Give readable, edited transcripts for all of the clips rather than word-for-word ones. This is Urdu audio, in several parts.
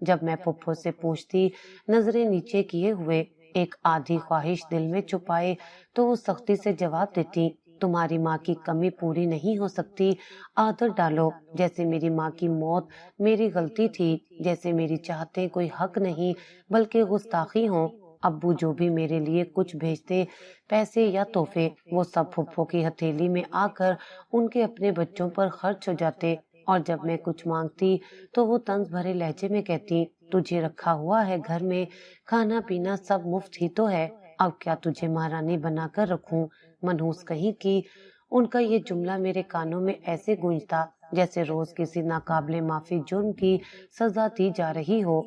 جب میں پھپھو سے پوچھتی، نظریں نیچے کیے ہوئے، ایک آدھی خواہش دل میں چھپائے، تو وہ سختی سے جواب دیتی، تمہاری ماں کی کمی پوری نہیں ہو سکتی، عادت ڈالو، جیسے میری ماں کی موت میری غلطی تھی، جیسے میری چاہتے کوئی حق نہیں بلکہ گستاخی ہوں۔ ابو جو بھی میرے لیے کچھ بھیجتے، پیسے یا تحفے، وہ سب پھپھو کی ہتھیلی میں آ کر ان کے اپنے بچوں پر خرچ ہو جاتے، اور جب میں کچھ مانگتی تو وہ طنز بھرے لہجے میں کہتی، تجھے رکھا ہوا ہے گھر میں، کھانا پینا سب مفت ہی تو ہے، اب کیا تجھے مہارانی بنا کر رکھوں، منحوس کہیں کی۔ ان کا یہ جملہ میرے کانوں میں ایسے گونجتا جیسے روز کسی ناقابل معافی جرم کی سزا دی جا رہی ہو۔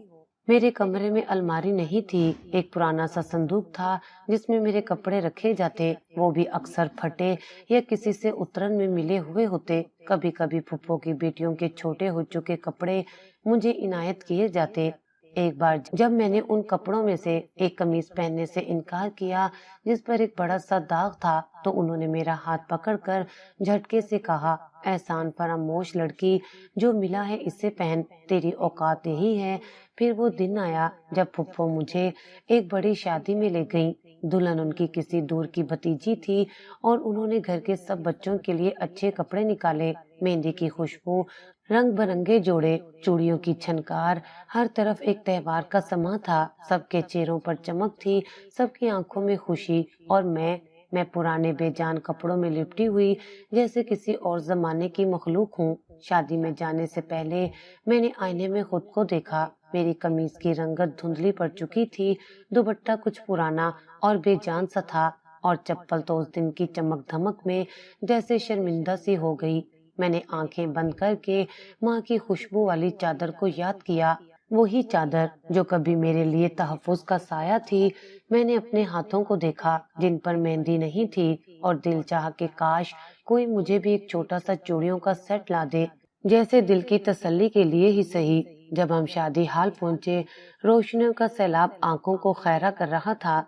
میرے کمرے میں الماری نہیں تھی، ایک پرانا سا صندوق تھا جس میں میرے کپڑے رکھے جاتے، وہ بھی اکثر پھٹے یا کسی سے اترن میں ملے ہوئے ہوتے۔ کبھی کبھی پھپھو کی بیٹیوں کے چھوٹے ہو چکے کپڑے مجھے عنایت کیے جاتے۔ ایک بار جب میں نے ان کپڑوں میں سے ایک قمیص پہننے سے انکار کیا جس پر ایک بڑا سا داغ تھا، تو انہوں نے میرا ہاتھ پکڑ کر جھٹکے سے کہا، احسان فراموش لڑکی، جو ملا ہے اسے پہن، تیری اوقات یہی ہے۔ پھر وہ دن آیا جب پھپھو مجھے ایک بڑی شادی میں لے گئی۔ دلہن ان کی کسی دور کی بھتیجی تھی اور انہوں نے گھر کے سب بچوں کے لیے اچھے کپڑے نکالے، مہندی کی خوشبو، رنگ برنگے جوڑے، چوڑیوں کی چھنکار، ہر طرف ایک تہوار کا سما تھا، سب کے چہروں پر چمک تھی، سب کی آنکھوں میں خوشی، اور میں پرانے بے جان کپڑوں میں لپٹی ہوئی جیسے کسی اور زمانے کی مخلوق ہوں۔ شادی میں جانے سے پہلے میں نے آئینے میں خود کو دیکھا، میری قمیض کی رنگت دھندلی پڑ چکی تھی، دوپٹہ کچھ پرانا اور بے جان سا تھا، اور چپل تو اس دن کی چمک دھمک میں جیسے شرمندہ سی ہو گئی۔ میں نے آنکھیں بند کر کے ماں کی خوشبو والی چادر کو یاد کیا، وہی چادر جو کبھی میرے لیے تحفظ کا سایہ تھی۔ میں نے اپنے ہاتھوں کو دیکھا جن پر مہندی نہیں تھی، اور دل چاہا کہ کاش کوئی مجھے بھی ایک چھوٹا سا چوڑیوں کا سیٹ لا دے، جیسے دل کی تسلی کے لیے ہی صحیح۔ جب ہم شادی ہال پہنچے، روشنیوں کا سیلاب آنکھوں کو خیرہ کر رہا تھا،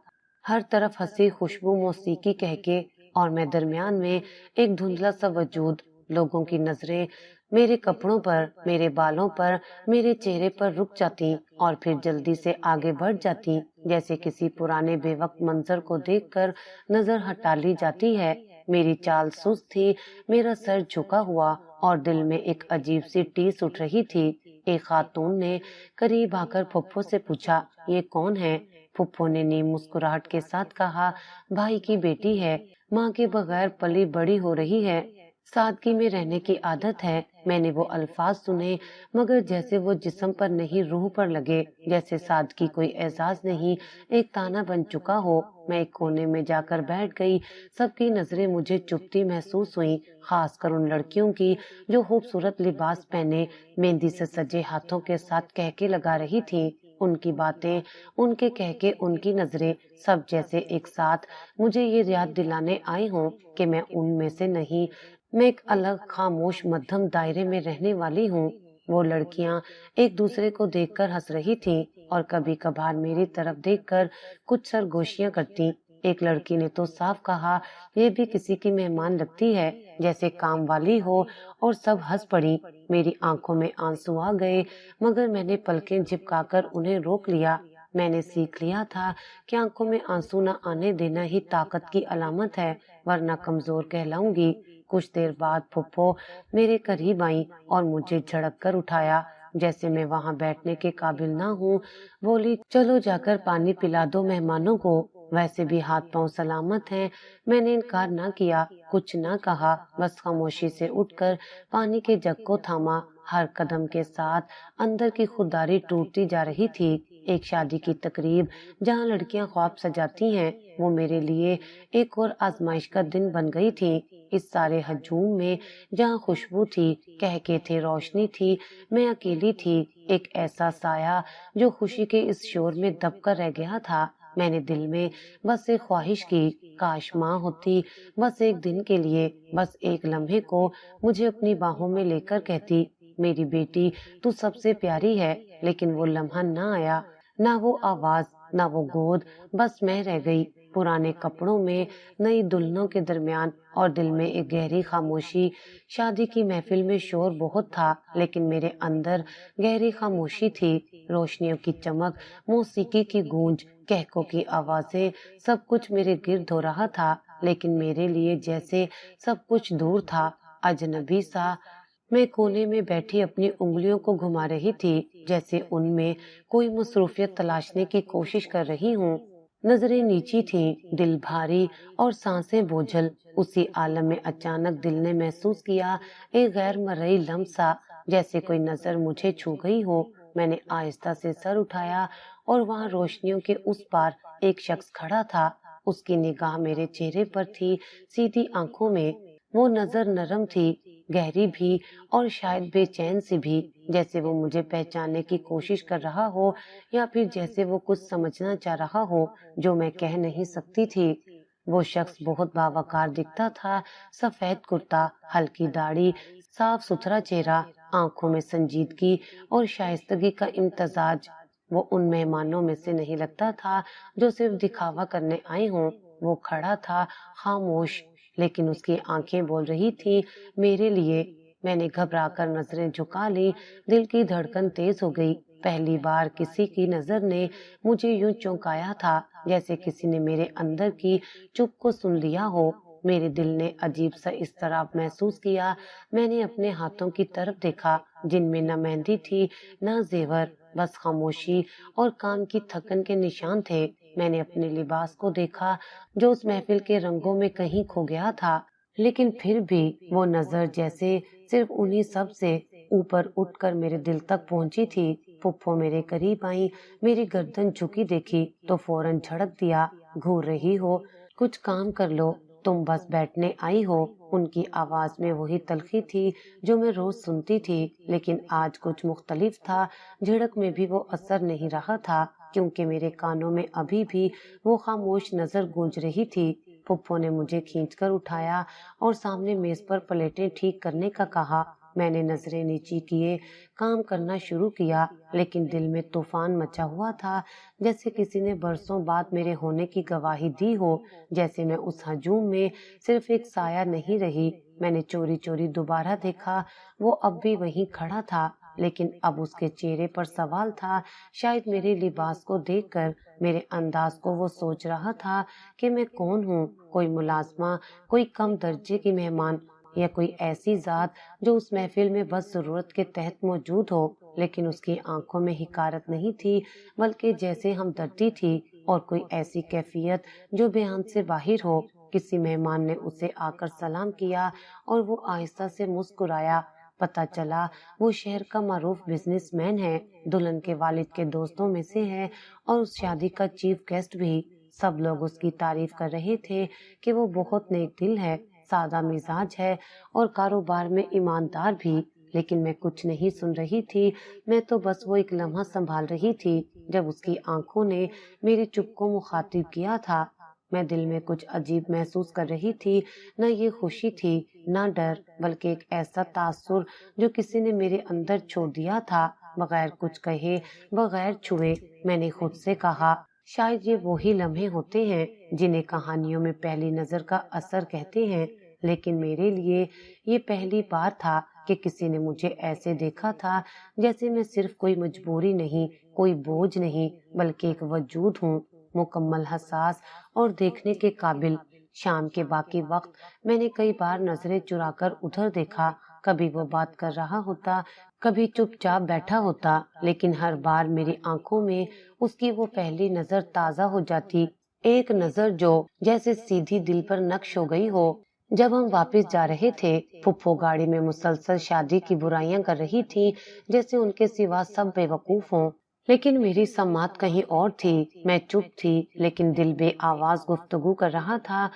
ہر طرف ہنسی، خوشبو، موسیقی، کہکے، اور میں درمیان میں ایک دھندلا سا وجود۔ لوگوں کی نظریں میرے کپڑوں پر، میرے بالوں پر، میرے چہرے پر رک جاتی اور پھر جلدی سے آگے بڑھ جاتی، جیسے کسی پرانے بے وقت منظر کو دیکھ کر نظر ہٹا لی جاتی ہے۔ میری چال سست تھی، میرا سر جھکا ہوا، اور دل میں ایک عجیب سی ٹیس اٹھ رہی تھی۔ ایک خاتون نے قریب آ کر پھپھو سے پوچھا، یہ کون ہے؟ پھپھو نے نیم مسکراہٹ کے ساتھ کہا، بھائی کی بیٹی ہے، ماں کے بغیر پلی بڑی ہو رہی ہے، سادگی میں رہنے کی عادت ہے۔ میں نے وہ الفاظ سنے، مگر جیسے وہ جسم پر نہیں روح پر لگے، جیسے سادگی کوئی اعزاز نہیں، ایک تانا بن چکا ہو۔ میں ایک کونے میں جا کر بیٹھ گئی، سب کی نظریں مجھے چپتی محسوس ہوئیں، خاص کر ان لڑکیوں کی جو خوبصورت لباس پہنے، مہندی سے سجے ہاتھوں کے ساتھ کہکے لگا رہی تھیں۔ ان کی باتیں، ان کے کہکے، ان کی نظریں، سب جیسے ایک ساتھ مجھے یہ یاد دلانے آئی ہوں کہ میں ان میں سے نہیں، میں ایک الگ خاموش مدھم دائرے میں رہنے والی ہوں۔ وہ لڑکیاں ایک دوسرے کو دیکھ کر ہنس رہی تھیں اور کبھی کبھار میری طرف دیکھ کر کچھ سرگوشیاں کرتی۔ ایک لڑکی نے تو صاف کہا، یہ بھی کسی کی مہمان لگتی ہے، جیسے کام والی ہو، اور سب ہنس پڑی۔ میری آنکھوں میں آنسو آ گئے، مگر میں نے پلکیں جھپکا کر انہیں روک لیا۔ میں نے سیکھ لیا تھا کہ آنکھوں میں آنسو نہ آنے دینا ہی طاقت کی علامت ہے، ورنہ کمزور کہلاؤں گی۔ کچھ دیر بعد پھپھو میرے قریب آئیں اور مجھے جھڑک کر اٹھایا جیسے میں وہاں بیٹھنے کے قابل نہ ہوں۔ بولی، چلو جا کر پانی پلا دو مہمانوں کو، ویسے بھی ہاتھ پاؤں سلامت ہیں۔ میں نے انکار نہ کیا، کچھ نہ کہا، بس خاموشی سے اٹھ کر پانی کے جگ کو تھاما۔ ہر قدم کے ساتھ اندر کی خودداری ٹوٹتی جا رہی تھی۔ ایک شادی کی تقریب جہاں لڑکیاں خواب سجاتی ہیں، وہ میرے لیے ایک اور آزمائش کا دن بن گئی تھی۔ اس سارے ہجوم میں جہاں خوشبو تھی، کہکے تھے، روشنی تھی، میں اکیلی تھی، ایک ایسا سایہ جو خوشی کے اس شور میں دب کر رہ گیا تھا۔ میں نے دل میں بس ایک خواہش کی، کاش ماں ہوتی، بس ایک دن کے لیے، بس ایک لمحے کو مجھے اپنی باہوں میں لے کر کہتی، میری بیٹی تو سب سے پیاری ہے۔ لیکن وہ لمحہ نہ آیا، نہ وہ آواز، نہ وہ گود، بس میں رہ گئی۔ پرانے کپڑوں میں نئی دلہنوں کے درمیان اور دل میں ایک گہری خاموشی۔ شادی کی محفل میں شور بہت تھا لیکن میرے اندر گہری خاموشی تھی۔ روشنیوں کی چمک، موسیقی کی گونج، کہکوں کی آوازیں، سب کچھ میرے گرد ہو رہا تھا لیکن میرے لیے جیسے سب کچھ دور تھا، اجنبی سا۔ میں کونے میں بیٹھی اپنی انگلیوں کو گھما رہی تھی جیسے ان میں کوئی مصروفیت تلاشنے کی کوشش کر رہی ہوں۔ نظریں نیچی تھیں، دل بھاری اور سانسیں بوجھل۔ اسی عالم میں اچانک دل نے محسوس کیا ایک غیر مرئی لمس سا، جیسے کوئی نظر مجھے چھو گئی ہو۔ میں نے آہستہ سے سر اٹھایا اور وہاں روشنیوں کے اس پار ایک شخص کھڑا تھا۔ اس کی نگاہ میرے چہرے پر تھی، سیدھی آنکھوں میں۔ وہ نظر نرم تھی، گہری بھی اور شاید بے چین سی بھی، جیسے وہ مجھے پہچاننے کی کوشش کر رہا ہو یا پھر جیسے وہ کچھ سمجھنا چاہ رہا ہو جو میں کہہ نہیں سکتی تھی۔ وہ شخص بہت باوقار دکھتا تھا، سفید کرتا، ہلکی داڑھی، صاف ستھرا چہرہ، آنکھوں میں سنجیدگی اور شائستگی کا امتزاج۔ وہ ان مہمانوں میں سے نہیں لگتا تھا جو صرف دکھاوا کرنے آئے ہوں۔ وہ کھڑا تھا، خاموش، لیکن اس کی آنکھیں بول رہی تھی میرے لیے۔ میں نے گھبرا کر نظریں جھکا لی، دل کی دھڑکن تیز ہو گئی۔ پہلی بار کسی کی نظر نے مجھے یوں چونکایا تھا جیسے کسی نے میرے اندر کی چپ کو سن لیا ہو۔ میرے دل نے عجیب سا اضطراب محسوس کیا۔ میں نے اپنے ہاتھوں کی طرف دیکھا جن میں نہ مہندی تھی نہ زیور، بس خاموشی اور کام کی تھکن کے نشان تھے۔ میں نے اپنے لباس کو دیکھا جو اس محفل کے رنگوں میں کہیں کھو گیا تھا، لیکن پھر بھی وہ نظر جیسے صرف انہی سب سے اوپر اٹھ کر میرے دل تک پہنچی تھی۔ پھپھو میرے قریب آئیں، میری گردن جھکی دیکھی تو فوراً جھڑک دیا، گھور رہی ہو، کچھ کام کر لو، تم بس بیٹھنے آئی ہو۔ ان کی آواز میں وہی تلخی تھی جو میں روز سنتی تھی، لیکن آج کچھ مختلف تھا۔ جھڑک میں بھی وہ اثر نہیں رہا تھا کیونکہ میرے کانوں میں ابھی بھی وہ خاموش نظر گونج رہی تھی۔ پھپھو نے مجھے کھینچ کر اٹھایا اور سامنے میز پر پلیٹیں ٹھیک کرنے کا کہا۔ میں نے نظریں نیچی کیے، کام کرنا شروع کیا، لیکن دل میں طوفان مچا ہوا تھا، جیسے کسی نے برسوں بعد میرے ہونے کی گواہی دی ہو، جیسے میں اس ہجوم میں صرف ایک سایہ نہیں رہی۔ میں نے چوری چوری دوبارہ دیکھا، وہ اب بھی وہیں کھڑا تھا، لیکن اب اس کے چہرے پر سوال تھا۔ شاید میرے لباس کو دیکھ کر، میرے انداز کو وہ سوچ رہا تھا کہ میں کون ہوں، کوئی ملازمہ، کوئی کم درجے کی مہمان، یا کوئی ایسی ذات جو اس محفل میں بس ضرورت کے تحت موجود ہو۔ لیکن اس کی آنکھوں میں حقارت نہیں تھی بلکہ جیسے ہمدردی تھی، اور کوئی ایسی کیفیت جو بیان سے باہر ہو۔ کسی مہمان نے اسے آ کر سلام کیا اور وہ آہستہ سے مسکرایا۔ پتہ چلا وہ شہر کا معروف بزنس مین ہے، دلہن کے والد کے دوستوں میں سے ہے اور اس شادی کا چیف گیسٹ بھی۔ سب لوگ اس کی تعریف کر رہے تھے کہ وہ بہت نیک دل ہے، سادہ مزاج ہے اور کاروبار میں ایماندار بھی، لیکن میں کچھ نہیں سن رہی تھی۔ میں تو بس وہ ایک لمحہ سنبھال رہی تھی جب اس کی آنکھوں نے میری چپ کو مخاطب کیا تھا۔ میں دل میں کچھ عجیب محسوس کر رہی تھی، نہ یہ خوشی تھی نہ ڈر، بلکہ ایک ایسا تاثر جو کسی نے میرے اندر چھوڑ دیا تھا، بغیر کچھ کہے، بغیر چھوئے۔ میں نے خود سے کہا، شاید یہ وہی لمحے ہوتے ہیں جنہیں کہانیوں میں پہلی نظر کا اثر کہتے ہیں، لیکن میرے لیے یہ پہلی بار تھا کہ کسی نے مجھے ایسے دیکھا تھا جیسے میں صرف کوئی مجبوری نہیں، کوئی بوجھ نہیں، بلکہ ایک وجود ہوں، مکمل، حساس اور دیکھنے کے قابل۔ شام کے باقی وقت میں نے کئی بار نظریں چرا کر ادھر دیکھا، کبھی وہ بات کر رہا ہوتا، کبھی چپ چاپ بیٹھا ہوتا، لیکن ہر بار میری آنکھوں میں اس کی وہ پہلی نظر تازہ ہو جاتی، ایک نظر جو جیسے سیدھی دل پر نقش ہو گئی ہو۔ جب ہم واپس جا رہے تھے، پھپھو گاڑی میں مسلسل شادی کی برائیاں کر رہی تھی، جیسے ان کے سوا سب بے وقوف ہوں، لیکن میری سماعت کہیں اور تھی۔ میں چپ تھی لیکن دل بے آواز گفتگو کر رہا تھا۔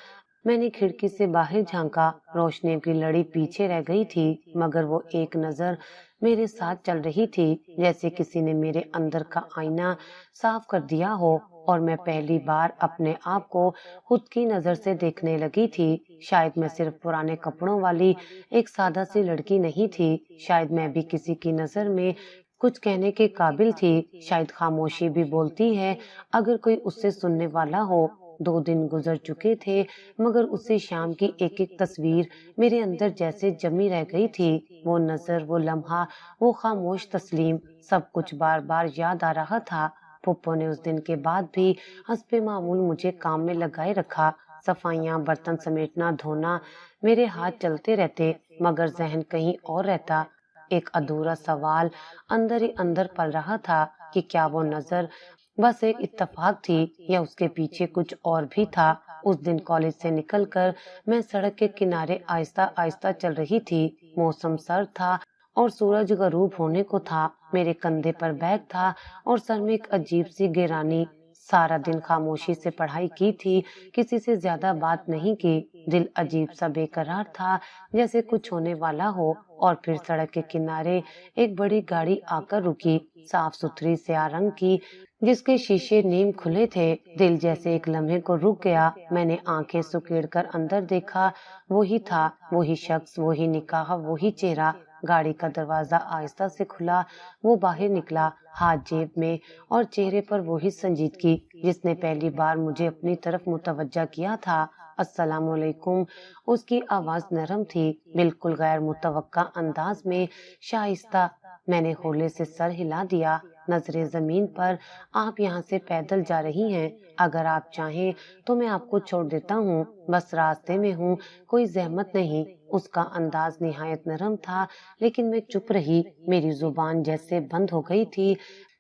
میں نے کھڑکی سے باہر جھانکا، روشنیوں کی لڑی پیچھے رہ گئی تھی، مگر وہ ایک نظر میرے ساتھ چل رہی تھی، جیسے کسی نے میرے اندر کا آئینہ صاف کر دیا ہو، اور میں پہلی بار اپنے آپ کو خود کی نظر سے دیکھنے لگی تھی۔ شاید میں صرف پرانے کپڑوں والی ایک سادہ سی لڑکی نہیں تھی، شاید میں بھی کسی کی نظر میں کچھ کہنے کے قابل تھی، شاید خاموشی بھی بولتی ہے اگر کوئی اس سے سننے والا ہو۔ 2 دن گزر چکے تھے مگر اسی شام کی ایک ایک تصویر میرے اندر جیسے جمی رہ گئی تھی. وہ نظر، وہ لمحہ، وہ خاموش تسلیم، سب کچھ بار بار یاد آ رہا تھا. پھپھو نے اس دن کے بعد بھی حسب معمول مجھے کام میں لگائے رکھا. صفائیاں، برتن سمیٹنا، دھونا، میرے ہاتھ چلتے رہتے مگر ذہن کہیں اور رہتا. ایک ادھورا سوال اندر ہی اندر پل رہا تھا کہ کیا وہ نظر بس ایک اتفاق تھی یا اس کے پیچھے کچھ اور بھی تھا. اس دن کالج سے نکل کر میں سڑک کے کنارے آہستہ آہستہ چل رہی تھی. موسم سرد تھا اور سورج غروب ہونے کو تھا. میرے کندھے پر بیگ تھا اور سر میں ایک عجیب سی گرانی. سارا دن خاموشی سے پڑھائی کی تھی، کسی سے زیادہ بات نہیں کی. دل عجیب سا بے قرار تھا جیسے کچھ ہونے والا ہو. اور پھر سڑک کے کنارے ایک بڑی گاڑی آ کر رکی، صاف ستھری سیاہ رنگ کی جس کے شیشے نیم کھلے تھے. دل جیسے ایک لمحے کو رک گیا. میں نے آنکھیں سکیڑ کر اندر دیکھا. وہی تھا، وہی شخص، وہی نکاح، وہی چہرہ. گاڑی کا دروازہ آہستہ سے کھلا. وہ باہر نکلا، ہاتھ جیب میں اور چہرے پر وہی سنجیدگی جس نے پہلی بار مجھے اپنی طرف متوجہ کیا تھا. السلام علیکم. اس کی آواز نرم تھی، بالکل غیر متوقع انداز میں شائستہ. میں نے ہولے سے سر ہلا دیا. نظریں زمین پر. آپ یہاں سے پیدل جا رہی ہیں؟ اگر آپ چاہیں تو میں آپ کو چھوڑ دیتا ہوں، بس راستے میں ہوں، کوئی زحمت نہیں. اس کا انداز نہایت نرم تھا لیکن میں چپ رہی. میری زبان جیسے بند ہو گئی تھی،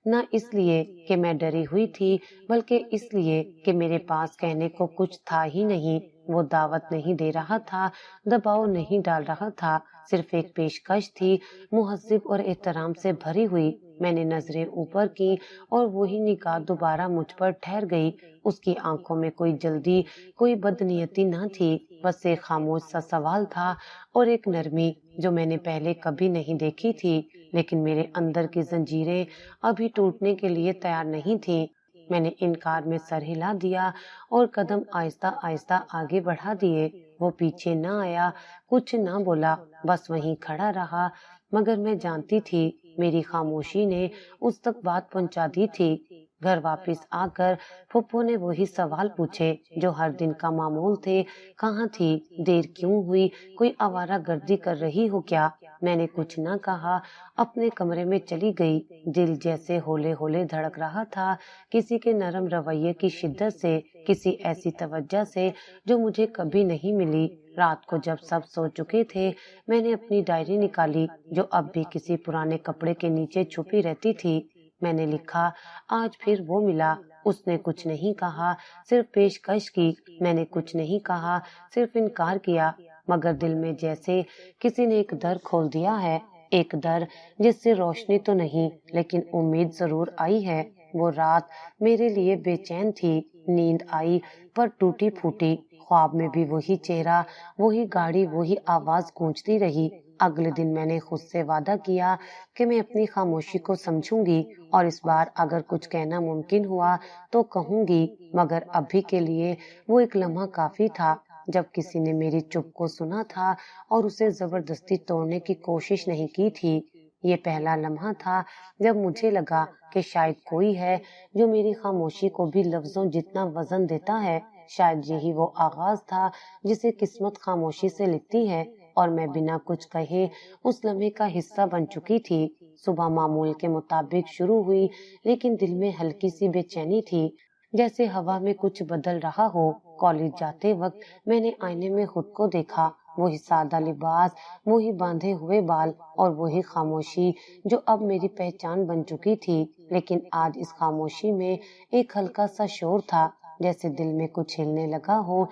نہ اس لیے کہ میں ڈری ہوئی تھی بلکہ اس لیے کہ میرے پاس کہنے کو کچھ تھا ہی نہیں. وہ دعوت نہیں دے رہا تھا، دباؤ نہیں ڈال رہا تھا، صرف ایک پیشکش تھی، مہذب اور احترام سے بھری ہوئی. میں نے نظریں اوپر کی اور وہی نگاہ دوبارہ مجھ پر ٹھہر گئی. اس کی آنکھوں میں کوئی جلدی، کوئی بدنیتی نہ تھی، بس ایک خاموش سا سوال تھا اور ایک نرمی جو میں نے پہلے کبھی نہیں دیکھی تھی. لیکن میرے اندر کی زنجیریں ابھی ٹوٹنے کے لیے تیار نہیں تھیں. میں نے انکار میں سر ہلا دیا اور قدم آہستہ آہستہ آگے بڑھا دیے. وہ پیچھے نہ آیا، کچھ نہ بولا، بس وہیں کھڑا رہا. مگر میں جانتی تھی میری خاموشی نے اس تک بات پہنچا دی تھی. گھر واپس آ کر پھپھو نے وہی سوال پوچھے جو ہر دن کا معمول تھے. کہاں تھی؟ دیر کیوں ہوئی؟ کوئی آوارہ گردی کر رہی ہو کیا؟ میں نے کچھ نہ کہا، اپنے کمرے میں چلی گئی. دل جیسے ہولے ہولے دھڑک رہا تھا، کسی کے نرم رویے کی شدت سے، کسی ایسی توجہ سے جو مجھے کبھی نہیں ملی. رات کو جب سب سو چکے تھے میں نے اپنی ڈائری نکالی جو اب بھی کسی پرانے کپڑے کے نیچے چھپی رہتی تھی. میں نے لکھا، آج پھر وہ ملا. اس نے کچھ نہیں کہا، صرف پیشکش کی. میں نے کچھ نہیں کہا، صرف انکار کیا. مگر دل میں جیسے کسی نے ایک در کھول دیا ہے، ایک در جس سے روشنی تو نہیں لیکن امید ضرور آئی ہے. وہ رات میرے لیے بے چین تھی. نیند آئی پر ٹوٹی پھوٹی. خواب میں بھی وہی چہرہ، وہی گاڑی، وہی آواز گونجتی رہی. اگلے دن میں نے خود سے وعدہ کیا کہ میں اپنی خاموشی کو سمجھوں گی اور اس بار اگر کچھ کہنا ممکن ہوا تو کہوں گی. مگر ابھی کے لیے وہ ایک لمحہ کافی تھا جب کسی نے میری چپ کو سنا تھا اور اسے زبردستی توڑنے کی کوشش نہیں کی تھی. یہ پہلا لمحہ تھا جب مجھے لگا کہ شاید کوئی ہے جو میری خاموشی کو بھی لفظوں جتنا وزن دیتا ہے. شاید یہی وہ آغاز تھا جسے قسمت خاموشی سے لکھتی ہے اور میں بنا کچھ کہے اس لمحے کا حصہ بن چکی تھی. صبح معمول کے مطابق شروع ہوئی لیکن دل میں ہلکی سی بے چینی تھی، جیسے ہوا میں کچھ بدل رہا ہو. کالج جاتے وقت میں نے آئینے میں خود کو دیکھا، وہی سادہ لباس، وہی باندھے ہوئے بال اور وہی خاموشی جو اب میری پہچان بن چکی تھی. لیکن آج اس خاموشی میں ایک ہلکا سا شور تھا، جیسے دل میں کچھ ہلنے لگا ہو،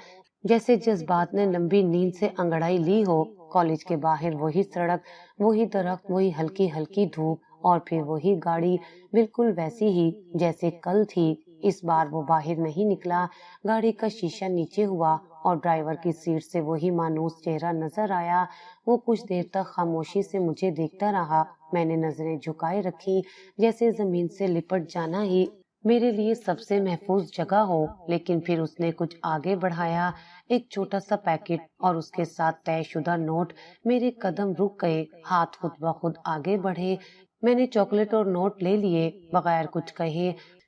جیسے جذبات نے لمبی نیند سے انگڑائی لی ہو. کالج کے باہر وہی سڑک، وہی درخت، وہی ہلکی ہلکی دھوپ اور پھر وہی گاڑی، بالکل ویسی ہی جیسے کل تھی. اس بار وہ باہر نہیں نکلا. گاڑی کا شیشہ نیچے ہوا اور ڈرائیور کی سیٹ سے وہی مانوس چہرہ نظر آیا. وہ کچھ دیر تک خاموشی سے مجھے دیکھتا رہا. میں نے نظریں جھکائے رکھی جیسے زمین سے لپٹ جانا ہی میرے لیے سب سے محفوظ جگہ ہو. لیکن پھر اس نے کچھ آگے بڑھایا، ایک چھوٹا سا پیکٹ اور اس کے ساتھ طے شدہ نوٹ. میرے قدم رک گئے، ہاتھ خود بخود آگے بڑھے. میں نے چاکلیٹ اور نوٹ لے لیے بغیر کچھ کہے.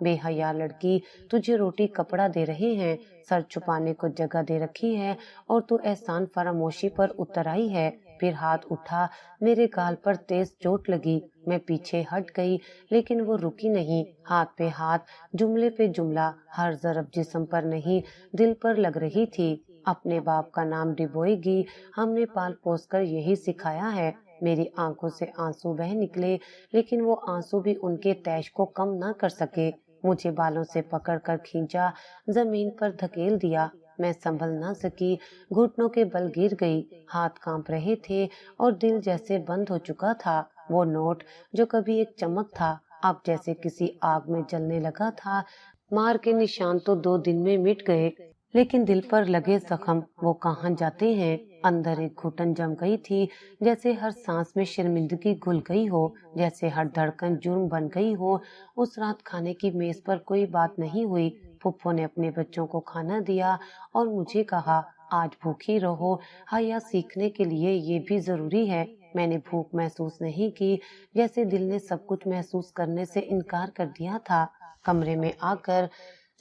بے حیا لڑکی، تجھے روٹی کپڑا دے رہے ہیں، سر چھپانے کو جگہ دے رکھی ہے اور تو احسان فراموشی پر اتر آئی ہے۔ پھر ہاتھ اٹھا، میرے گال پر تیز چوٹ لگی، میں پیچھے ہٹ گئی لیکن وہ رکی نہیں۔ ہاتھ پہ ہاتھ، جملے پہ جملہ، ہر ضرب جسم پر نہیں دل پر لگ رہی تھی۔ اپنے باپ کا نام ڈبوئے گی، ہم نے پال پوس کر یہی سکھایا ہے۔ میری آنکھوں سے آنسو بہہ نکلے لیکن وہ آنسو بھی ان کے تیش کو کم نہ کر سکے۔ مجھے بالوں سے پکڑ کر کھینچا، زمین پر دھکیل دیا، میں سنبھل نہ سکی، گھٹنوں کے بل گر گئی، ہاتھ کانپ رہے تھے اور دل جیسے بند ہو چکا تھا۔ وہ نوٹ جو کبھی ایک چمک تھا اب جیسے کسی آگ میں جلنے لگا تھا۔ مار کے نشان تو 2 دن میں مٹ گئے لیکن دل پر لگے زخم وہ کہاں جاتے ہیں۔ اندر ایک گھٹن جم گئی تھی، جیسے ہر سانس میں شرمندگی گھل گئی ہو، جیسے ہر دھڑکن جرم بن گئی ہو۔ اس رات کھانے کی میز پر کوئی بات نہیں ہوئی۔ پھپھو نے اپنے بچوں کو کھانا دیا اور مجھے کہا، آج بھوکی رہو، حیا سیکھنے کے لیے یہ بھی ضروری ہے۔ میں نے بھوک محسوس نہیں کی، جیسے دل نے سب کچھ محسوس کرنے سے انکار کر دیا تھا۔ کمرے میں آ کر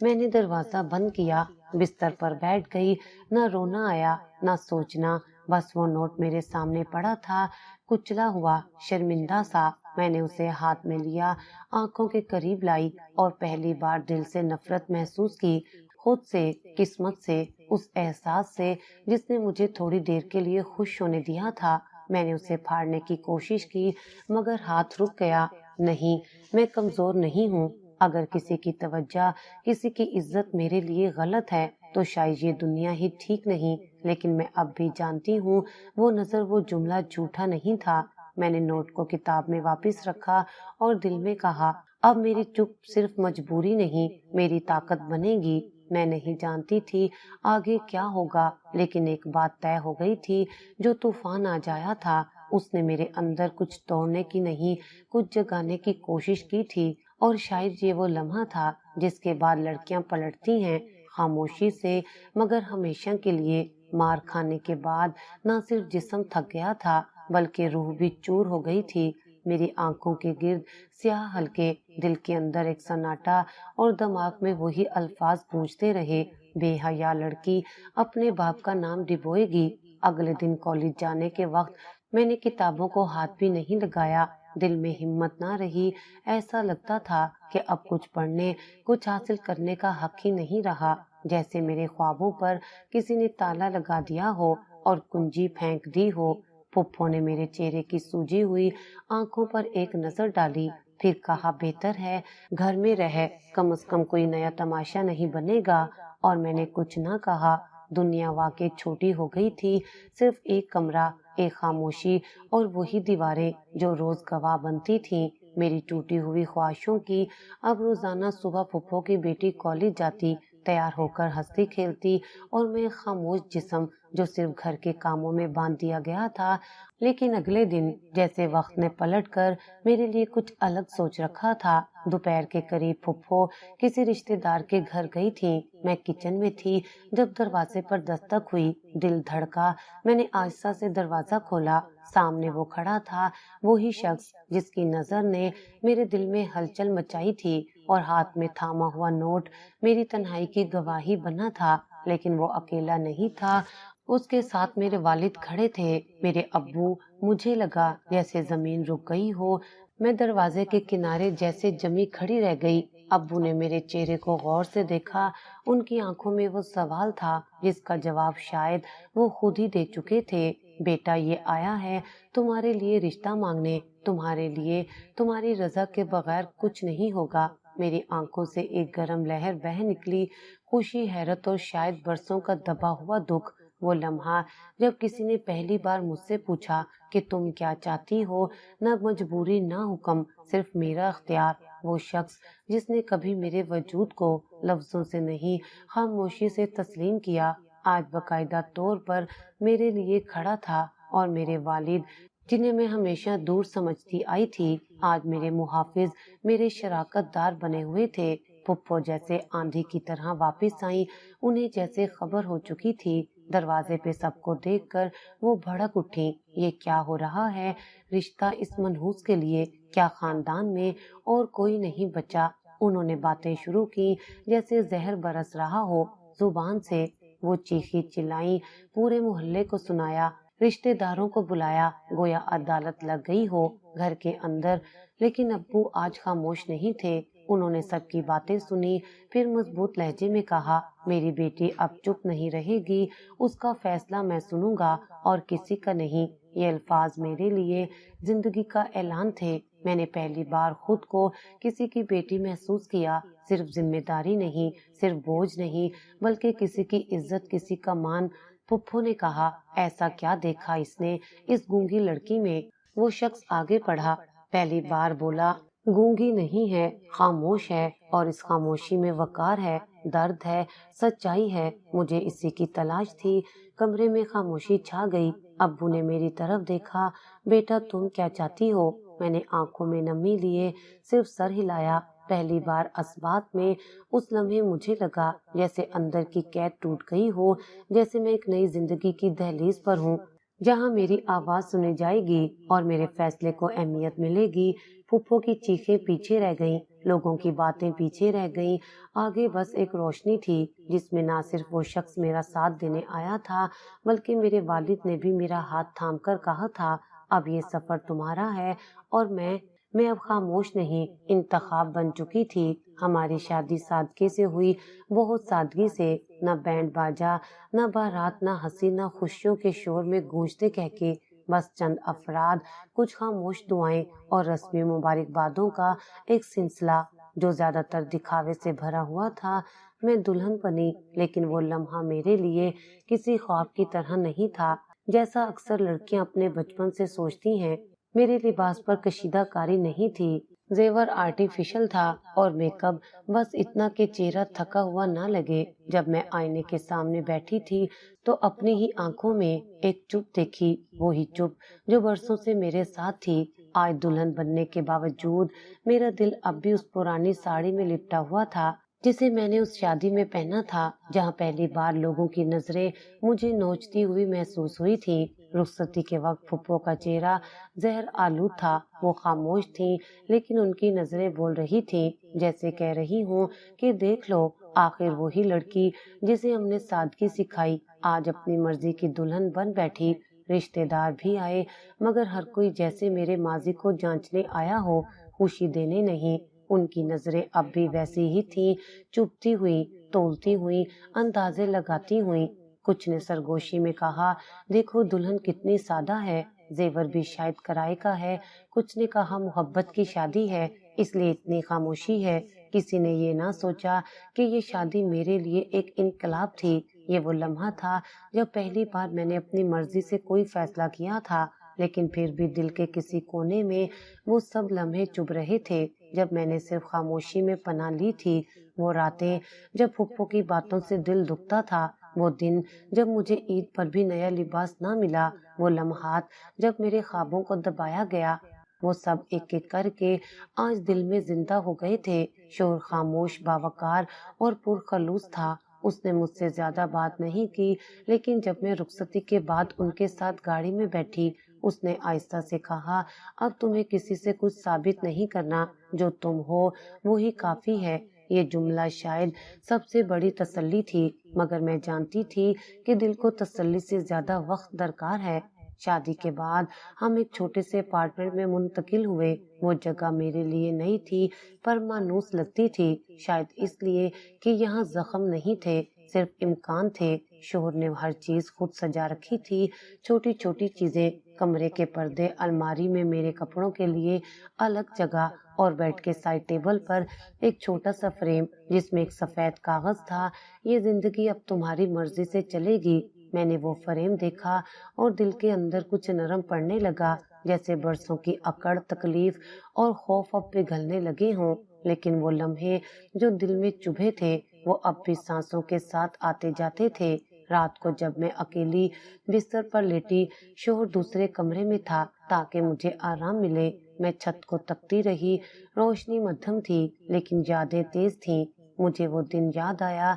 میں نے دروازہ بند کیا، بستر پر بیٹھ گئی، نہ رونا آیا نہ سوچنا، بس وہ نوٹ میرے سامنے پڑا تھا، کچلا ہوا، شرمندہ سا۔ میں نے اسے ہاتھ میں لیا، آنکھوں کے قریب لائی اور پہلی بار دل سے نفرت محسوس کی، خود سے، قسمت سے، اس احساس سے جس نے مجھے تھوڑی دیر کے لیے خوش ہونے دیا تھا۔ میں نے اسے پھاڑنے کی کوشش کی مگر ہاتھ رک گیا۔ نہیں، میں کمزور نہیں ہوں۔ اگر کسی کی توجہ، کسی کی عزت میرے لیے غلط ہے تو شاید یہ دنیا ہی ٹھیک نہیں، لیکن میں اب بھی جانتی ہوں وہ نظر، وہ جملہ جھوٹا نہیں تھا۔ میں نے نوٹ کو کتاب میں واپس رکھا اور دل میں کہا، اب میری چپ صرف مجبوری نہیں، میری طاقت بنے گی۔ میں نہیں جانتی تھی آگے کیا ہوگا لیکن ایک بات طے ہو گئی تھی، جو طوفان آ جایا تھا اس نے میرے اندر کچھ توڑنے کی نہیں، کچھ جگانے کی کوشش کی تھی، اور شاید یہ وہ لمحہ تھا جس کے بعد لڑکیاں پلٹتی ہیں، خاموشی سے مگر ہمیشہ کے لیے۔ مار کھانے کے بعد نہ صرف جسم تھک گیا تھا بلکہ روح بھی چور ہو گئی تھی۔ میری آنکھوں کے گرد سیاہ حلقے، دل کے اندر ایک سناٹا اور دماغ میں وہی الفاظ گونجتے رہے، بے حیا لڑکی، اپنے باپ کا نام ڈبوئے گی۔ اگلے دن کالج جانے کے وقت میں نے کتابوں کو ہاتھ بھی نہیں لگایا، دل میں ہمت نہ رہی، ایسا لگتا تھا کہ اب کچھ پڑھنے، کچھ حاصل کرنے کا حق ہی نہیں رہا، جیسے میرے خوابوں پر کسی نے تالا لگا دیا ہو اور کنجی پھینک دی ہو۔ پھپھو نے میرے چہرے کی سوجی ہوئی آنکھوں پر ایک نظر ڈالی، پھر کہا، بہتر ہے گھر میں رہ، کم از کم کوئی نیا تماشا نہیں بنے گا۔ اور میں نے کچھ نہ کہا۔ دنیا واقعی چھوٹی ہو گئی تھی، صرف ایک کمرہ، ایک خاموشی اور وہی دیواریں جو روز گواہ بنتی تھیں میری ٹوٹی ہوئی خواہشوں کی۔ اب روزانہ صبح پھپھو کی بیٹی کالج جاتی، تیار ہو کر ہنستی کھیلتی، اور میں ایک خاموش جسم جو صرف گھر کے کاموں میں باندھ دیا گیا تھا۔ لیکن اگلے دن جیسے وقت نے پلٹ کر میرے لیے کچھ الگ سوچ رکھا تھا۔ دوپہر کے قریب پھپھو کسی رشتے دار کے گھر گئی تھی، میں کچن میں تھی جب دروازے پر دستک ہوئی، دل دھڑکا، میں نے آہستہ سے دروازہ کھولا، سامنے وہ کھڑا تھا، وہی شخص جس کی نظر نے میرے دل میں ہلچل مچائی تھی، اور ہاتھ میں تھاما ہوا نوٹ میری تنہائی کی گواہی بنا تھا۔ لیکن وہ اکیلا نہیں تھا، اس کے ساتھ میرے والد کھڑے تھے، میرے ابو۔ مجھے لگا جیسے زمین رک گئی ہو، میں دروازے کے کنارے جیسے جمی کھڑی رہ گئی۔ ابو نے میرے چہرے کو غور سے دیکھا، ان کی آنکھوں میں وہ سوال تھا جس کا جواب شاید وہ خود ہی دے چکے تھے۔ بیٹا، یہ آیا ہے تمہارے لیے رشتہ مانگنے، تمہارے لیے، تمہاری رضا کے بغیر کچھ نہیں ہوگا۔ میری آنکھوں سے ایک گرم لہر بہہ نکلی، خوشی، حیرت اور شاید برسوں کا دبا ہوا دکھ۔ وہ لمحہ جب کسی نے پہلی بار مجھ سے پوچھا کہ تم کیا چاہتی ہو، نہ مجبوری نہ حکم، صرف میرا اختیار۔ وہ شخص جس نے کبھی میرے وجود کو لفظوں سے نہیں، خاموشی سے تسلیم کیا، آج باقاعدہ طور پر میرے لیے کھڑا تھا، اور میرے والد جنہیں میں ہمیشہ دور سمجھتی آئی تھی، آج میرے محافظ، میرے شراکت دار بنے ہوئے تھے۔ پھپھو جیسے آندھی کی طرح واپس آئیں، انہیں جیسے خبر ہو چکی تھی۔ دروازے پہ سب کو دیکھ کر وہ بھڑک اٹھی، یہ کیا ہو رہا ہے؟ رشتہ اس منحوس کے لیے؟ کیا خاندان میں اور کوئی نہیں بچا؟ انہوں نے باتیں شروع کی جیسے زہر برس رہا ہو زبان سے۔ وہ چیخی چلائی، پورے محلے کو سنایا، رشتے داروں کو بلایا، گویا عدالت لگ گئی ہو گھر کے اندر۔ لیکن ابو آج خاموش نہیں تھے۔ انہوں نے سب کی باتیں سنی، پھر مضبوط لہجے میں کہا، میری بیٹی اب چپ نہیں رہے گی، اس کا فیصلہ میں سنوں گا اور کسی کا نہیں۔ یہ الفاظ میرے لیے زندگی کا اعلان تھے۔ میں نے پہلی بار خود کو کسی کی بیٹی محسوس کیا، صرف ذمہ داری نہیں، صرف بوجھ نہیں، بلکہ کسی کی عزت، کسی کا مان۔ پھپھو نے کہا، ایسا کیا دیکھا اس نے اس گونگی لڑکی میں؟ وہ شخص آگے بڑھا، پہلی بار بولا، گونگی نہیں ہے، خاموش ہے، اور اس خاموشی میں وقار ہے، درد ہے، سچائی ہے۔ مجھے اسی کی تلاش تھی۔ کمرے میں خاموشی چھا گئی۔ ابو نے میری طرف دیکھا، بیٹا تم کیا چاہتی ہو؟ میں نے آنکھوں میں نمی لیے صرف سر ہلایا۔ پہلی بار اسبات میں اس لمحے مجھے لگا جیسے اندر کی قید ٹوٹ گئی ہو، جیسے میں ایک نئی زندگی کی دہلیز پر ہوں، جہاں میری آواز سنی جائے گی اور میرے فیصلے کو اہمیت ملے گی۔ پھپھو کی چیخیں پیچھے رہ گئیں، لوگوں کی باتیں پیچھے رہ گئیں، آگے بس ایک روشنی تھی جس میں نہ صرف وہ شخص میرا ساتھ دینے آیا تھا، بلکہ میرے والد نے بھی میرا ہاتھ تھام کر کہا تھا، اب یہ سفر تمہارا ہے۔ اور میں اب خاموش نہیں، انتخاب بن چکی تھی۔ ہماری شادی سادگی سے ہوئی، بہت سادگی سے، نہ بینڈ باجا، نہ بارات، نہ ہنسی، نہ خوشیوں کے شور میں گونجتے کہکے، بس چند افراد، کچھ خاموش دعائیں اور رسمی مبارکبادوں کا ایک سلسلہ جو زیادہ تر دکھاوے سے بھرا ہوا تھا۔ میں دلہن بنی، لیکن وہ لمحہ میرے لیے کسی خواب کی طرح نہیں تھا، جیسا اکثر لڑکیاں اپنے بچپن سے سوچتی ہیں۔ میرے لباس پر کشیدہ کاری نہیں تھی، زیور آرٹیفیشل تھا، اور میک اپ بس اتنا کہ چہرہ تھکا ہوا نہ لگے۔ جب میں آئینے کے سامنے بیٹھی تھی تو اپنی ہی آنکھوں میں ایک چپ دیکھی، وہی چپ جو برسوں سے میرے ساتھ تھی۔ آج دلہن بننے کے باوجود میرا دل اب بھی اس پرانی ساڑی میں لپٹا ہوا تھا جسے میں نے اس شادی میں پہنا تھا، جہاں پہلی بار لوگوں کی نظریں مجھے نوچتی ہوئی محسوس ہوئی تھی۔ رخصتی کے وقت پھپھو کا چہرہ زہر آلود تھا، وہ خاموش تھیں، لیکن ان کی نظریں بول رہی تھیں، جیسے کہہ رہی ہوں کہ دیکھ لو، آخر وہی لڑکی جسے ہم نے سادگی سکھائی آج اپنی مرضی کی دلہن بن بیٹھی۔ رشتے دار بھی آئے، مگر ہر کوئی جیسے میرے ماضی کو جانچنے آیا ہو، خوشی دینے نہیں۔ ان کی نظریں اب بھی ویسی ہی تھیں، چپتی ہوئی، تولتی ہوئی، اندازے لگاتی ہوئی۔ کچھ نے سرگوشی میں کہا، دیکھو دلہن کتنی سادہ ہے، زیور بھی شاید کرائے کا ہے۔ کچھ نے کہا، محبت کی شادی ہے، اس لیے اتنی خاموشی ہے۔ کسی نے یہ نہ سوچا کہ یہ شادی میرے لیے ایک انقلاب تھی۔ یہ وہ لمحہ تھا جب پہلی بار میں نے اپنی مرضی سے کوئی فیصلہ کیا تھا، لیکن پھر بھی دل کے کسی کونے میں وہ سب لمحے چبھ رہے تھے جب میں نے صرف خاموشی میں پناہ لی تھی۔ وہ راتیں جب پھپھو کی باتوں سے دل دکھتا تھا، وہ دن جب مجھے عید پر بھی نیا لباس نہ ملا، وہ لمحات جب میرے خوابوں کو دبایا گیا، وہ سب ایک ایک کر کے آج دل میں زندہ ہو گئے تھے۔ شور خاموش، باوقار اور پرخلوص تھا۔ اس نے مجھ سے زیادہ بات نہیں کی، لیکن جب میں رخصتی کے بعد ان کے ساتھ گاڑی میں بیٹھی، اس نے آہستہ سے کہا، اب تمہیں کسی سے کچھ ثابت نہیں کرنا، جو تم ہو وہی کافی ہے۔ یہ جملہ شاید سب سے بڑی تسلی تھی، مگر میں جانتی تھی کہ دل کو تسلی سے زیادہ وقت درکار ہے۔ شادی کے بعد ہم ایک چھوٹے سے اپارٹمنٹ میں منتقل ہوئے۔ وہ جگہ میرے لیے نئی تھی، پر مانوس لگتی تھی، شاید اس لیے کہ یہاں زخم نہیں تھے، صرف امکان تھے۔ شوہر نے ہر چیز خود سجا رکھی تھی، چھوٹی چھوٹی چیزیں، کمرے کے پردے، الماری میں میرے کپڑوں کے لیے الگ جگہ، اور بیڈ کے سائڈ ٹیبل پر ایک چھوٹا سا فریم جس میں ایک سفید کاغذ تھا، یہ زندگی اب تمہاری مرضی سے چلے گی۔ میں نے وہ فریم دیکھا اور دل کے اندر کچھ نرم پڑنے لگا، جیسے برسوں کی اکڑ، تکلیف اور خوف اب پگھلنے لگے ہوں۔ لیکن وہ لمحے جو دل میں چبھے تھے، وہ اب بھی سانسوں کے ساتھ آتے جاتے تھے۔ رات کو جب میں اکیلی بستر پر لیٹی، شوہر دوسرے کمرے میں تھا تاکہ مجھے آرام ملے، میں چھت کو تکتی رہی۔ روشنی مدھم تھی، لیکن یادیں تیز تھیں۔ مجھے وہ دن یاد آیا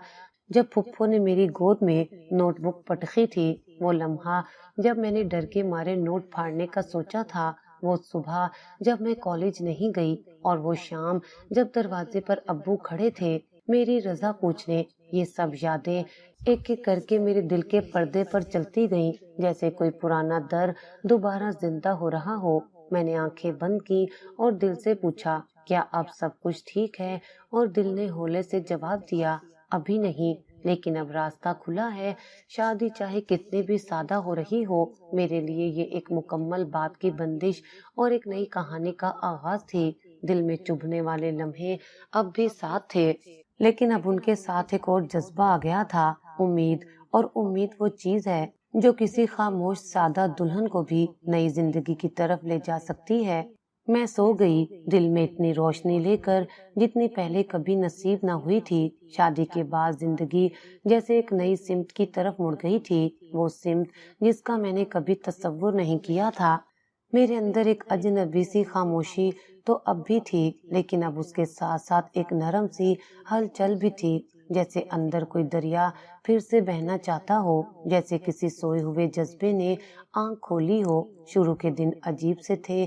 جب پھپھو نے میری گود میں نوٹ بک پٹکی تھی، وہ لمحہ جب میں نے ڈر کے مارے نوٹ پھاڑنے کا سوچا تھا، وہ صبح جب میں کالج نہیں گئی اور وہ شام جب دروازے پر ابو کھڑے تھے میری رضا پوچھنے، یہ سب یادیں ایک ایک کر کے میرے دل کے پردے پر چلتی گئیں، جیسے کوئی پرانا در دوبارہ زندہ ہو رہا ہو۔ میں نے آنکھیں بند کی اور دل سے پوچھا، کیا اب سب کچھ ٹھیک ہے؟ اور دل نے ہولے سے جواب دیا، ابھی نہیں، لیکن اب راستہ کھلا ہے۔ شادی چاہے کتنی بھی سادہ ہو رہی ہو، میرے لیے یہ ایک مکمل بات کی بندش اور ایک نئی کہانی کا آغاز تھی۔ دل میں چبھنے والے لمحے اب بھی ساتھ تھے، لیکن اب ان کے ساتھ ایک اور جذبہ آ گیا تھا، امید۔ اور امید وہ چیز ہے جو کسی خاموش سادہ دلہن کو بھی نئی زندگی کی طرف لے جا سکتی ہے۔ میں سو گئی دل میں اتنی روشنی لے کر جتنی پہلے کبھی نصیب نہ ہوئی تھی۔ شادی کے بعد زندگی جیسے ایک نئی سمت کی طرف مڑ گئی تھی، وہ سمت جس کا میں نے کبھی تصور نہیں کیا تھا۔ میرے اندر ایک اجنبی سی خاموشی تو اب بھی تھی، لیکن اب اس کے ساتھ ساتھ ایک نرم سی ہلچل بھی تھی، جیسے اندر کوئی دریا پھر سے بہنا چاہتا ہو، جیسے کسی سوئے ہوئے جذبے نے آنکھ کھولی ہو۔ شروع کے دن عجیب سے تھے،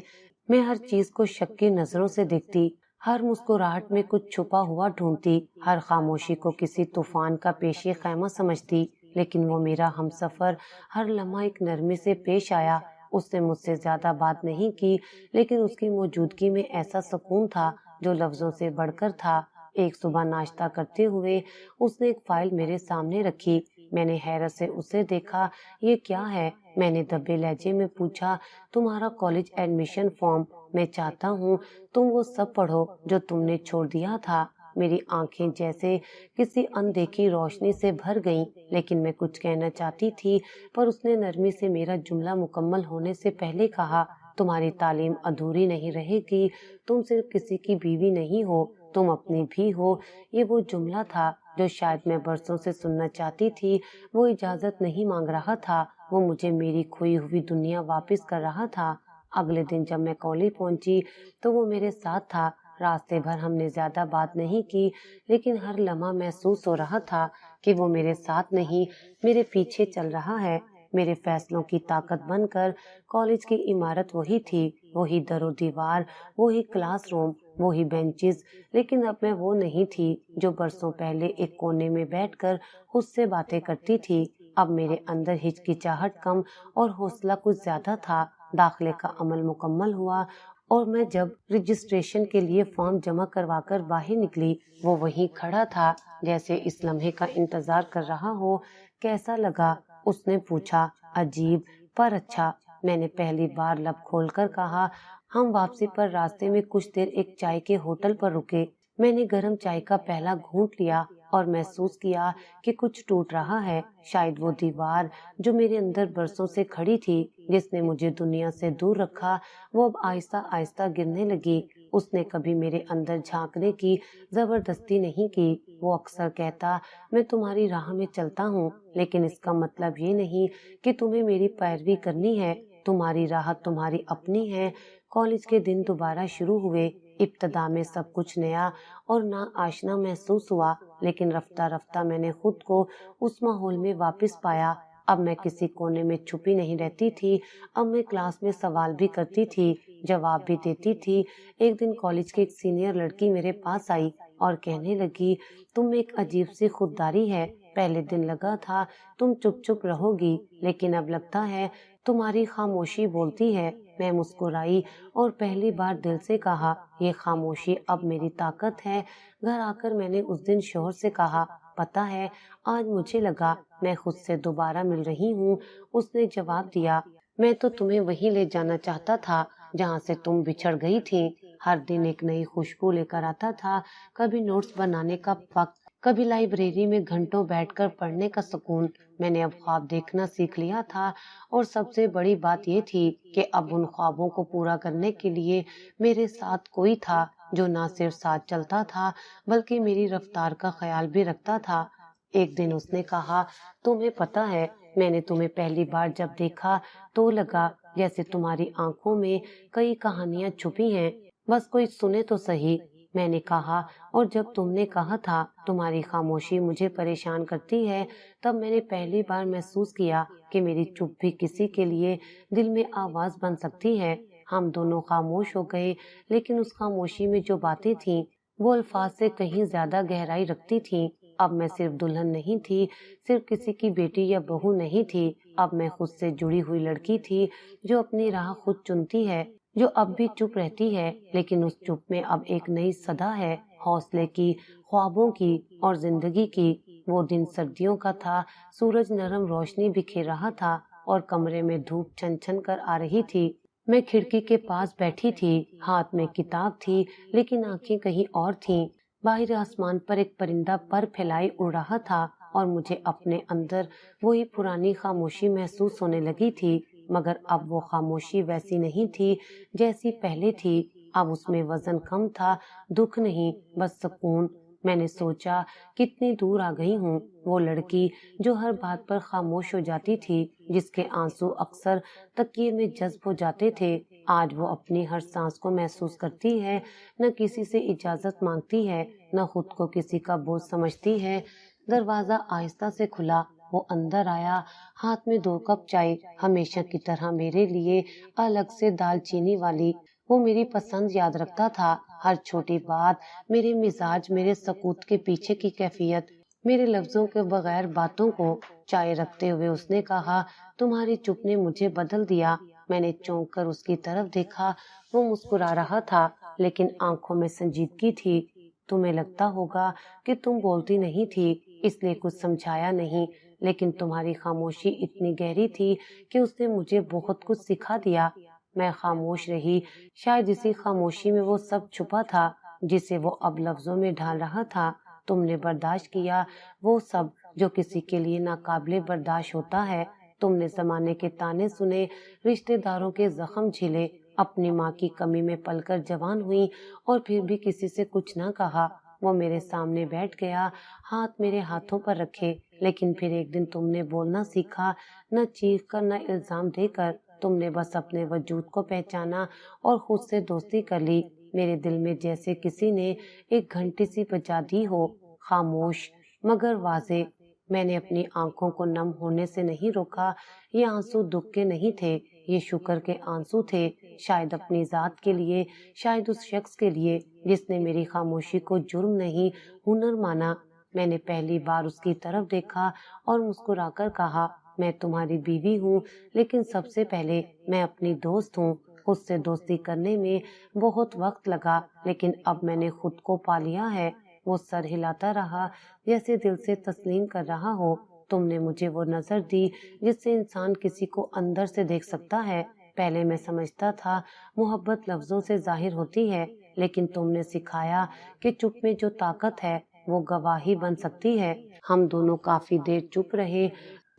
میں ہر چیز کو شک کی نظروں سے دیکھتی، ہر مسکراہٹ میں کچھ چھپا ہوا ڈھونڈتی، ہر خاموشی کو کسی طوفان کا پیشی خیمہ سمجھتی، لیکن وہ میرا ہمسفر ہر لمحہ ایک نرمی سے پیش آیا۔ اس نے مجھ سے زیادہ بات نہیں کی، لیکن اس کی موجودگی میں ایسا سکون تھا جو لفظوں سے بڑھ کر تھا۔ ایک صبح ناشتہ کرتے ہوئے اس نے ایک فائل میرے سامنے رکھی، میں نے حیرت سے اسے دیکھا۔ یہ کیا ہے؟ میں نے دبے لہجے میں پوچھا۔ تمہارا کالج ایڈمیشن فارم، میں چاہتا ہوں تم وہ سب پڑھو جو تم نے چھوڑ دیا تھا۔ میری آنکھیں جیسے کسی اندیکھی روشنی سے بھر گئیں، لیکن میں کچھ کہنا چاہتی تھی، پر اس نے نرمی سے میرا جملہ مکمل ہونے سے پہلے کہا، تمہاری تعلیم ادھوری نہیں رہے گی، تم صرف کسی کی بیوی نہیں ہو، تم اپنی بھی ہو۔ یہ وہ جملہ تھا جو شاید میں برسوں سے سننا چاہتی تھی۔ وہ اجازت نہیں مانگ رہا تھا، وہ مجھے میری کھوئی ہوئی دنیا واپس کر رہا تھا۔ اگلے دن جب میں کالج پہنچی تو وہ میرے ساتھ تھا۔ راستے بھر ہم نے زیادہ بات نہیں کی، لیکن ہر لمحہ محسوس ہو رہا تھا کہ وہ میرے ساتھ نہیں، میرے پیچھے چل رہا ہے، میرے فیصلوں کی طاقت بن کر۔ کالج کی عمارت وہی تھی، وہی در و دیوار، وہی کلاس روم، وہی بینچز، لیکن اب میں وہ نہیں تھی جو برسوں پہلے ایک کونے میں بیٹھ کر اس سے باتیں کرتی تھی۔ اب میرے اندر ہچکچاہٹ کم اور حوصلہ کچھ زیادہ تھا۔ داخلے کا عمل مکمل ہوا اور میں جب رجسٹریشن کے لیے فارم جمع کروا کر باہر نکلی، وہ وہیں کھڑا تھا، جیسے اس لمحے کا انتظار کر رہا ہو۔ کیسا لگا؟ اس نے پوچھا۔ عجیب پر اچھا، میں نے پہلی بار لب کھول کر کہا۔ ہم واپسی پر راستے میں کچھ دیر ایک چائے کے ہوٹل پر رکے۔ میں نے گرم چائے کا پہلا گھونٹ لیا اور محسوس کیا کہ کچھ ٹوٹ رہا ہے، شاید وہ دیوار جو میرے اندر برسوں سے کھڑی تھی، جس نے مجھے دنیا سے دور رکھا، وہ اب آہستہ آہستہ گرنے لگی۔ اس نے کبھی میرے اندر جھانکنے کی زبردستی نہیں کی۔ وہ اکثر کہتا، میں تمہاری راہ میں چلتا ہوں، لیکن اس کا مطلب یہ نہیں کہ تمہیں میری پیروی کرنی ہے، تمہاری راہ تمہاری اپنی ہے۔ کالج کے دن دوبارہ شروع ہوئے۔ ابتدا میں سب کچھ نیا اور نا آشنا محسوس ہوا، لیکن رفتہ رفتہ میں نے خود کو اس ماحول میں واپس پایا۔ اب میں کسی کونے میں چھپی نہیں رہتی تھی، اب میں کلاس میں سوال بھی کرتی تھی، جواب بھی دیتی تھی۔ ایک دن کالج کی ایک سینئر لڑکی میرے پاس آئی اور کہنے لگی، تم میں ایک عجیب سی خودداری ہے، پہلے دن لگا تھا تم چپ چپ رہو گی، لیکن اب لگتا ہے تمہاری خاموشی بولتی ہے۔ میں مسکرائی اور پہلی بار دل سے کہا، یہ خاموشی اب میری طاقت ہے۔ گھر آ کر میں نے اس دن شوہر سے کہا، پتہ ہے آج مجھے لگا میں خود سے دوبارہ مل رہی ہوں۔ اس نے جواب دیا، میں تو تمہیں وہیں لے جانا چاہتا تھا جہاں سے تم بچھڑ گئی تھی۔ ہر دن ایک نئی خوشبو لے کر آتا تھا، کبھی نوٹس بنانے کا وقت، کبھی لائبریری میں گھنٹوں بیٹھ کر پڑھنے کا سکون۔ میں نے اب خواب دیکھنا سیکھ لیا تھا، اور سب سے بڑی بات یہ تھی کہ اب ان خوابوں کو پورا کرنے کے لیے میرے ساتھ کوئی تھا جو نہ صرف ساتھ چلتا تھا بلکہ میری رفتار کا خیال بھی رکھتا تھا۔ ایک دن اس نے کہا، تمہیں پتہ ہے میں نے تمہیں پہلی بار جب دیکھا تو لگا جیسے تمہاری آنکھوں میں کئی کہانیاں چھپی ہیں، بس کوئی سنے تو صحیح۔ میں نے کہا، اور جب تم نے کہا تھا تمہاری خاموشی مجھے پریشان کرتی ہے، تب میں نے پہلی بار محسوس کیا کہ میری چپ بھی کسی کے لیے دل میں آواز بن سکتی ہے۔ ہم دونوں خاموش ہو گئے، لیکن اس خاموشی میں جو باتیں تھیں وہ الفاظ سے کہیں زیادہ گہرائی رکھتی تھیں۔ اب میں صرف دلہن نہیں تھی، صرف کسی کی بیٹی یا بہو نہیں تھی، اب میں خود سے جڑی ہوئی لڑکی تھی جو اپنی راہ خود چنتی ہے، جو اب بھی چپ رہتی ہے، لیکن اس چپ میں اب ایک نئی صدا ہے، حوصلے کی، خوابوں کی اور زندگی کی۔ وہ دن سردیوں کا تھا، سورج نرم روشنی بکھیر رہا تھا اور کمرے میں دھوپ چھن چھن کر آ رہی تھی۔ میں کھڑکی کے پاس بیٹھی تھی، ہاتھ میں کتاب تھی لیکن آنکھیں کہیں اور تھیں۔ باہر آسمان پر ایک پرندہ پر پھیلائے اڑ رہا تھا اور مجھے اپنے اندر وہی پرانی خاموشی محسوس ہونے لگی تھی، مگر اب وہ خاموشی ویسی نہیں تھی جیسی پہلے تھی۔ اب اس میں وزن کم تھا، دکھ نہیں، بس سکون۔ میں نے سوچا کتنی دور آ گئی ہوں، وہ لڑکی جو ہر بات پر خاموش ہو جاتی تھی، جس کے آنسو اکثر تکیے میں جذب ہو جاتے تھے، آج وہ اپنی ہر سانس کو محسوس کرتی ہے، نہ کسی سے اجازت مانگتی ہے، نہ خود کو کسی کا بوجھ سمجھتی ہے۔ دروازہ آہستہ سے کھلا، وہ اندر آیا، ہاتھ میں 2 کپ چائے، ہمیشہ کی طرح میرے لیے الگ سے دال چینی والی۔ وہ میری پسند یاد رکھتا تھا، ہر چھوٹی بات، میرے مزاج، میرے سکوت کے پیچھے کی کیفیت، میرے لفظوں کے بغیر باتوں کو۔ چائے رکھتے ہوئے اس نے کہا، تمہاری چپ نے مجھے بدل دیا۔ میں نے چونک کر اس کی طرف دیکھا، وہ مسکرا رہا تھا لیکن آنکھوں میں سنجیدگی تھی۔ تمہیں لگتا ہوگا کہ تم بولتی نہیں تھی، اس لیے کچھ سمجھایا نہیں، لیکن تمہاری خاموشی اتنی گہری تھی کہ اس نے مجھے بہت کچھ سکھا دیا۔ میں خاموش رہی، شاید اسی خاموشی میں وہ سب چھپا تھا جسے وہ اب لفظوں میں ڈھال رہا تھا۔ تم نے برداشت کیا وہ سب جو کسی کے لیے ناقابل برداشت ہوتا ہے۔ تم نے زمانے کے تانے سنے، رشتہ داروں کے زخم جھیلے، اپنی ماں کی کمی میں پل کر جوان ہوئی اور پھر بھی کسی سے کچھ نہ کہا۔ وہ میرے سامنے بیٹھ گیا، ہاتھ میرے ہاتھوں پر رکھے، لیکن پھر ایک دن تم نے بولنا سیکھا، نہ چیخ کر، نہ الزام دے کر۔ تم نے بس اپنے وجود کو پہچانا اور خود سے دوستی کر لی۔ میرے دل میں جیسے کسی نے ایک گھنٹی سی بجا دی ہو، خاموش مگر واضح۔ میں نے اپنی آنکھوں کو نم ہونے سے نہیں روکا، یہ آنسو دکھ کے نہیں تھے، یہ شکر کے آنسو تھے، شاید اپنی ذات کے لیے، شاید اس شخص کے لیے جس نے میری خاموشی کو جرم نہیں، ہنر مانا۔ میں نے پہلی بار اس کی طرف دیکھا اور مسکرا کر کہا، میں تمہاری بیوی ہوں، لیکن سب سے پہلے میں اپنی دوست ہوں۔ خود سے دوستی کرنے میں بہت وقت لگا، لیکن اب میں نے خود کو پا لیا ہے۔ وہ سر ہلاتا رہا جیسے دل سے تسلیم کر رہا ہو۔ تم نے مجھے وہ نظر دی جس سے انسان کسی کو اندر سے دیکھ سکتا ہے۔ پہلے میں سمجھتا تھا محبت لفظوں سے ظاہر ہوتی ہے، لیکن تم نے سکھایا کہ چپ میں جو طاقت ہے وہ گواہی بن سکتی ہے۔ ہم دونوں کافی دیر چپ رہے،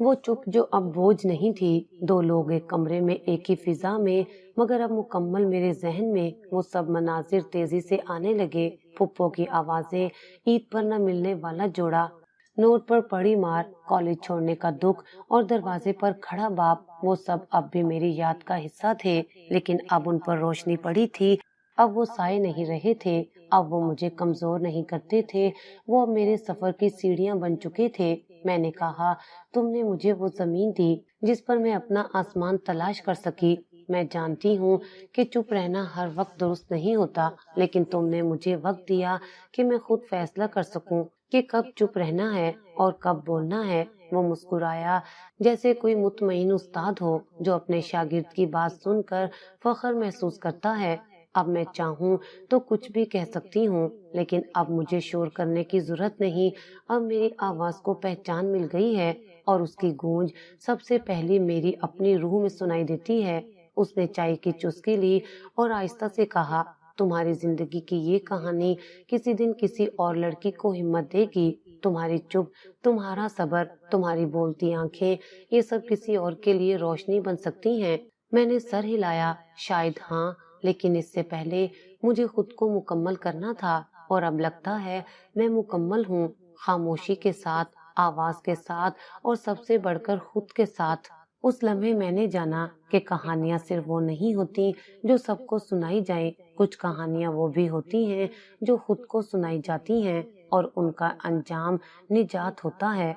وہ چپ جو اب بوجھ نہیں تھی۔ 2 لوگ ایک کمرے میں، ایک ہی فضا میں، مگر اب مکمل میرے ذہن میں وہ سب مناظر تیزی سے آنے لگے۔ پھپھو کی آوازیں، عید پر نہ ملنے والا جوڑا، نوٹ پر پڑی مار، کالج چھوڑنے کا دکھ اور دروازے پر کھڑا باپ، وہ سب اب بھی میری یاد کا حصہ تھے، لیکن اب ان پر روشنی پڑی تھی۔ اب وہ سائے نہیں رہے تھے، اب وہ مجھے کمزور نہیں کرتے تھے، وہ اب میرے سفر کی سیڑھیاں بن چکے تھے۔ میں نے کہا، تم نے مجھے وہ زمین دی جس پر میں اپنا آسمان تلاش کر سکی۔ میں جانتی ہوں کہ چپ رہنا ہر وقت درست نہیں ہوتا، لیکن تم نے مجھے وقت دیا کہ میں خود فیصلہ کر سکوں کہ کب چپ رہنا ہے اور کب بولنا ہے۔ وہ مسکرایا جیسے کوئی مطمئن استاد ہو جو اپنے شاگرد کی بات سن کر فخر محسوس کرتا ہے۔ اب میں چاہوں تو کچھ بھی کہہ سکتی ہوں، لیکن اب مجھے شور کرنے کی ضرورت نہیں۔ اب میری آواز کو پہچان مل گئی ہے اور اس کی گونج سب سے پہلی میری اپنی روح میں سنائی دیتی ہے۔ اس نے چائے کی چسکی لی اور آہستہ سے کہا، تمہاری زندگی کی یہ کہانی کسی دن کسی اور لڑکی کو ہمت دے گی۔ تمہاری چپ، تمہارا صبر، تمہاری بولتی آنکھیں، یہ سب کسی اور کے لیے روشنی بن سکتی ہیں۔ میں نے سر ہلایا، شاید ہاں، لیکن اس سے پہلے مجھے خود کو مکمل کرنا تھا، اور اب لگتا ہے میں مکمل ہوں، خاموشی کے ساتھ، آواز کے ساتھ، اور سب سے بڑھ کر خود کے ساتھ۔ اس لمحے میں نے جانا کہ کہانیاں صرف وہ نہیں ہوتی جو سب کو سنائی جائیں، کچھ کہانیاں وہ بھی ہوتی ہیں جو خود کو سنائی جاتی ہیں، اور ان کا انجام نجات ہوتا ہے۔